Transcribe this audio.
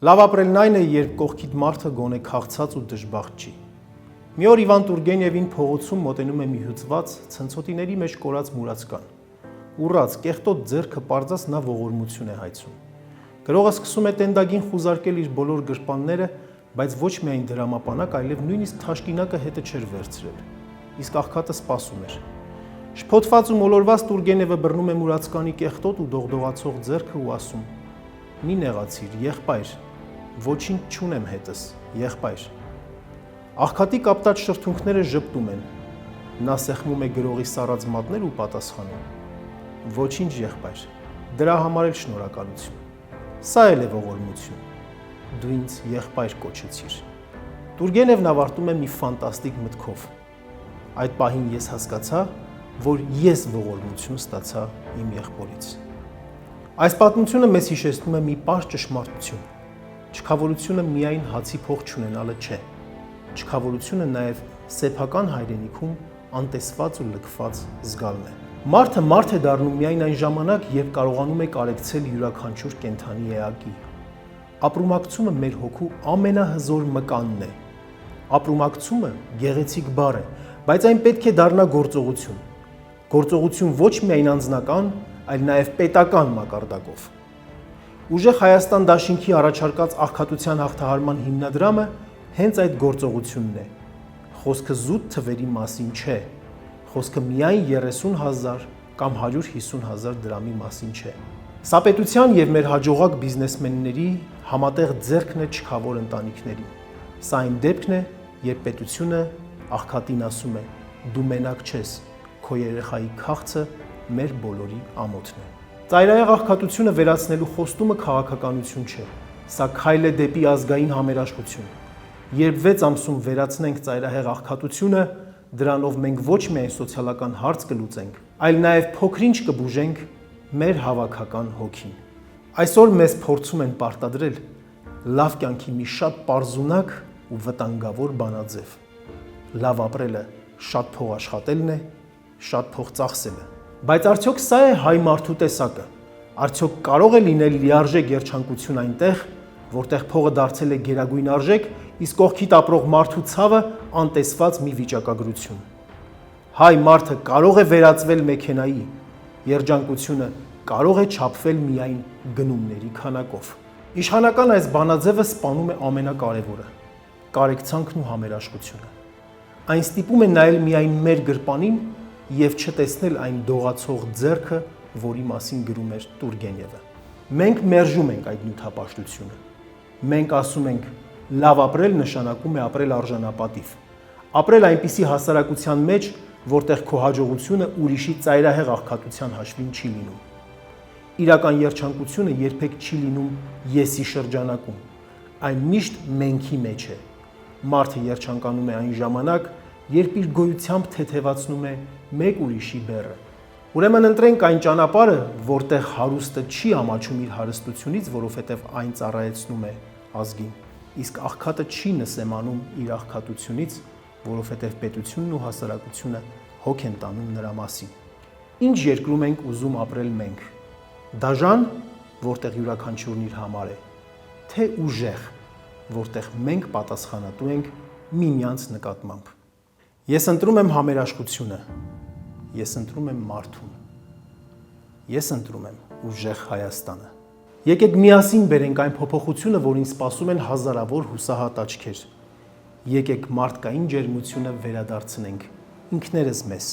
Լավ ապրելն այն է, երբ կողքիդ մարդը գոնե քաղցած ու դժբախտ չի։ Մի օր Իվան Տուրգենևին փողոցում մոտենում է մի հյուծված, ցնցոտիների մեջ կորած մուրացկան։ Ուռած, կեղտոտ ձեռքը պարզած նա ողորմություն է հայցում։ Գրողը սկսում է տենդագին խուզարկել իր բոլոր գրպանները, բայց ոչ միայն դրամապանակ, այլև նույնիսկ թաշկինակը հետը չէր վերցրել։ Իսկ աղքատը սպասում էր։ Շփոթված ու մոլորված Տուրգենևը բռնում է մուրացկանի կեղտոտ ու դողդողացող ձեռքը ու ասում. «Մի նեղացիր, եղբայր, ոչինչ չունեմ հետս, եղբայր»։ Աղքատի կապտած շրթունքները ժպտում են։ Նա սեղմում է գրողի սառած մատներ ու պատասխանում. «Ոչինչ, եղբայր, դրա համար էլ շնորհակալություն։ Սա էլ է ողորմություն։ Դու ինձ եղբայր կոչեցիր»։ Տուրգենևն ավարտում է մի ֆանտաստիկ մտքով. «Այդ պահին ես հասկացա, որ ես ողորմություն ստացա իմ եղբորից»։ Այս պատմությունը մեզ հիշեցնում է մի պարզ ճշմարտություն. չքավորությունը միայն հացի փող չունենալը չէ։ Չքավորությունը նաև սեփական հայրենիքում անտեսված ու լքված զգալն է։ Մարդը մարդ է դառնում միայն այն ժամանակ, երբ կարողանում է կարեկցել յուրաքանչյուր կենդանի էակի։ Ապրումակցումը մեր հոգու ամենահզոր մկանն է։ Ապրումակցումը գեղեցիկ բառ է, բայց այն պետք է դառնա գործողություն։ Գործողություն ոչ միայն անձնական, այլ նաև պետական մակարդակով։ Ուժեղ Հայաստան դաշինքի առաջարկած աղքատության հաղթահարման հիմնադրամը հենց այդ գործողությունն է։ Խոսքը զուտ թվերի մասին չէ, խոսքը միայն 30,000 կամ 150,000 դրամի մասին չէ։ Սա պետության եւ մեր հաջողակ բիզնեսմենների համատեղ ձեռքն է չքավոր ընտանիքներին։ Սա այն դեպքն է, երբ պետությունը աղքատին ասում է. «Դու մենակ չես, քո երեխայի քաղցը մեր բոլորի ամոթն է»։ Ծայրահեղ աղքատությունը վերացնելու խոստումը քաղաքականություն չէ։ Սա քայլ է դեպի ազգային համերաշխություն։ Երբ 6 ամսում վերացնենք ծայրահեղ աղքատությունը, դրանով մենք ոչ միայն սոցիալական հարց կլուծենք, այլ նաև փոքրինչ կբուժենք մեր հավաքական հոգին։ Այսօր մեզ փորձում են պարտադրել լավ կյանքի մի շատ պարզունակ ու վտանգավոր բանաձև։ Լավ ապրելը շատ փող աշխատելն է, շատ փող ծախսելը։ Բայց արդյոք սա է հայ մարդու տեսակը։ Արդյոք կարող է լինել լիարժեք երջանկություն այնտեղ, որտեղ փողը դարձել է գերագույն արժեք, իսկ կողքիդ ապրող մարդու ցավը անտեսված մի վիճակագրություն։ Հայ մարդը կարող է վերածվել մեքենայի, երջանկությունը կարող է չափվել միայն գնումների քանակով։ Իշխանական այս բանաձևը սպանում է ամենակարևորը՝ կարեկցանքն ու համերաշխությունը։ Այն ստիպում է նայել միայն մեր գրպանին և չտեսնել այն դողացող ձեռքը, որի մասին գրում էր Տուրգենևը։ Մենք մերժում ենք այդ նյութապաշտությունը։ Մենք ասում ենք, լավ ապրել նշանակում է ապրել արժանապատիվ, ապրել այնպիսի հասարակության մեջ, որտեղ քո հաջողությունը ուրիշի ծայրահեղ աղքատության հաշվին չի լինում։ Իրական երջանկությունը երբեք չի լինում եսի շրջանակում, այն միշտ մենքի մեջ է։ Մարդը երջանկանում է այն ժամանակ, երբ իր գոյությամբ թեթևացնում է մեկ ուրիշի բեռը։ Ուրեմն ընտրենք այն ճանապարհը, որտեղ հարուստը չի ամաչում իր հարստությունից, որովհետև այն ծառայեցնում է ազգին, իսկ աղքատը չի նսեմանում իր աղքատությունից, որովհետև պետությունն ու հասարակությունը հոգ են տանում նրա մասին։ Ինչ երկրում ենք ուզում ապրել մենք։ Դաժան, որտեղ յուրաքանչյուրն իր համար է, թե ուժեղ, որտեղ մենք պատասխանատու ենք միմյանց նկատմամբ։ Ես ընտրում եմ համերաշխությունը։ Ես ընտրում եմ մարդուն։ Ես ընտրում եմ ուժեղ Հայաստանը։ Եկեք միասին բերենք այն փոփոխությունը, որին սպասում են հազարավոր հուսահատ աչքեր։ Եկեք մարդկային ջերմությունը վերադարձնենք ինքներս մեզ։